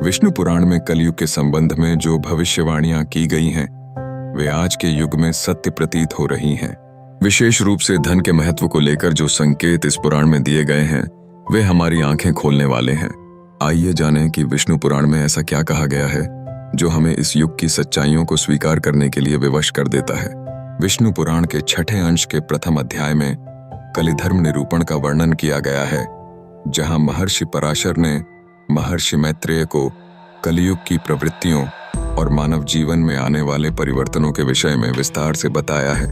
विष्णु पुराण में कलयुग के संबंध में जो भविष्यवाणियां की गई हैं, वे आज के युग में सत्य प्रतीत हो रही हैं। विशेष रूप से धन के महत्व को लेकर जो संकेत इस पुराण में दिए गए हैं, वे हमारी आंखें खोलने वाले हैं। आइए जानें कि विष्णु पुराण में ऐसा क्या कहा गया है जो हमें इस युग की सच्चाइयों को स्वीकार करने के लिए विवश कर देता है। विष्णु पुराण के 6ठे अंश के प्रथम अध्याय में कलिधर्म निरूपण का वर्णन किया गया है, जहां महर्षि पराशर ने महर्षि मैत्रेय को कलियुग की प्रवृत्तियों और मानव जीवन में आने वाले परिवर्तनों के विषय में विस्तार से बताया है।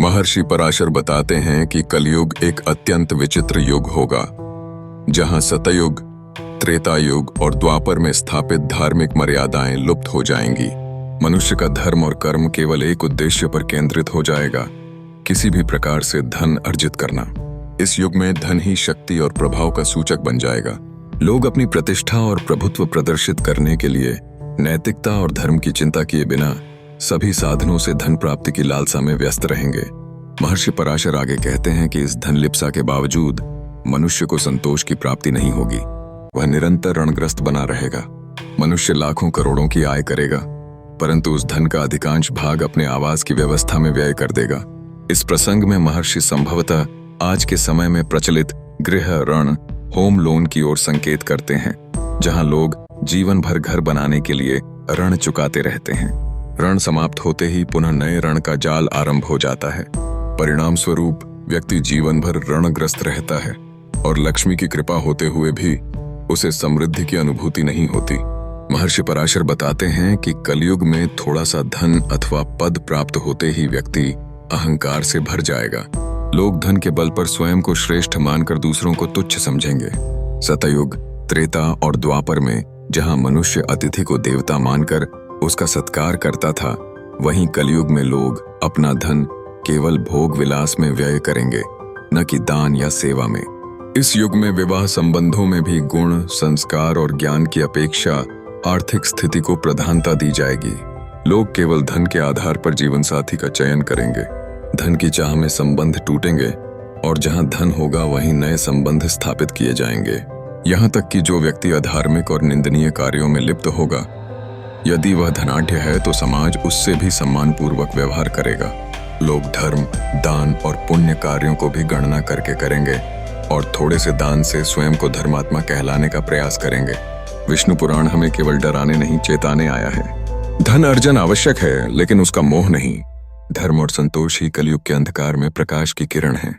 महर्षि पराशर बताते हैं कि कलियुग एक अत्यंत विचित्र युग होगा, जहां सतयुग, त्रेता युग और द्वापर में स्थापित धार्मिक मर्यादाएं लुप्त हो जाएंगी। मनुष्य का धर्म और कर्म केवल एक उद्देश्य पर केंद्रित हो जाएगा, किसी भी प्रकार से धन अर्जित करना। इस युग में धन ही शक्ति और प्रभाव का सूचक बन जाएगा। लोग अपनी प्रतिष्ठा और प्रभुत्व प्रदर्शित करने के लिए नैतिकता और धर्म की चिंता किए बिना सभी साधनों से धन प्राप्ति की लालसा में व्यस्त रहेंगे। महर्षि पराशर आगे कहते हैं कि इस धन लिप्सा के बावजूद मनुष्य को संतोष की प्राप्ति नहीं होगी। वह निरंतर ऋणग्रस्त बना रहेगा। मनुष्य लाखों करोड़ों की आय करेगा, परंतु उस धन का अधिकांश भाग अपने आवास की व्यवस्था में व्यय कर देगा। इस प्रसंग में महर्षि संभवतः आज के समय में प्रचलित गृह ऋण, होम लोन की ओर संकेत करते हैं, जहां लोग जीवन भर घर बनाने के लिए ऋण चुकाते रहते हैं। ऋण समाप्त होते ही पुनः नए ऋण का जाल आरंभ हो जाता है। परिणाम स्वरूप व्यक्ति जीवन भर ऋणग्रस्त रहता है और लक्ष्मी की कृपा होते हुए भी उसे समृद्धि की अनुभूति नहीं होती। महर्षि पराशर बताते हैं कि कलयुग में थोड़ा सा धन अथवा पद प्राप्त होते ही व्यक्ति अहंकार से भर जाएगा। लोग धन के बल पर स्वयं को श्रेष्ठ मानकर दूसरों को तुच्छ समझेंगे। सतयुग, त्रेता और द्वापर में जहां मनुष्य अतिथि को देवता मानकर उसका सत्कार करता था, वहीं कलयुग में लोग अपना धन केवल भोग विलास में व्यय करेंगे, न कि दान या सेवा में। इस युग में विवाह संबंधों में भी गुण, संस्कार और ज्ञान की अपेक्षा आर्थिक स्थिति को प्रधानता दी जाएगी। लोग केवल धन के आधार पर जीवन साथी का चयन करेंगे। धन की चाह में संबंध टूटेंगे और जहां धन होगा वहीं नए संबंध स्थापित किए जाएंगे। यहां तक कि जो व्यक्ति अधार्मिक और निंदनीय कार्यों में लिप्त होगा, यदि वह धनाढ्य है तो समाज उससे भी सम्मानपूर्वक व्यवहार करेगा। लोग धर्म, दान और पुण्य कार्यों को भी गणना करके करेंगे और थोड़े से दान से स्वयं को धर्मात्मा कहलाने का प्रयास करेंगे। विष्णु पुराण हमें केवल डराने नहीं, चेताने आया है। धन अर्जन आवश्यक है, लेकिन उसका मोह नहीं। धर्म और संतोष ही कलयुग के अंधकार में प्रकाश की किरण है।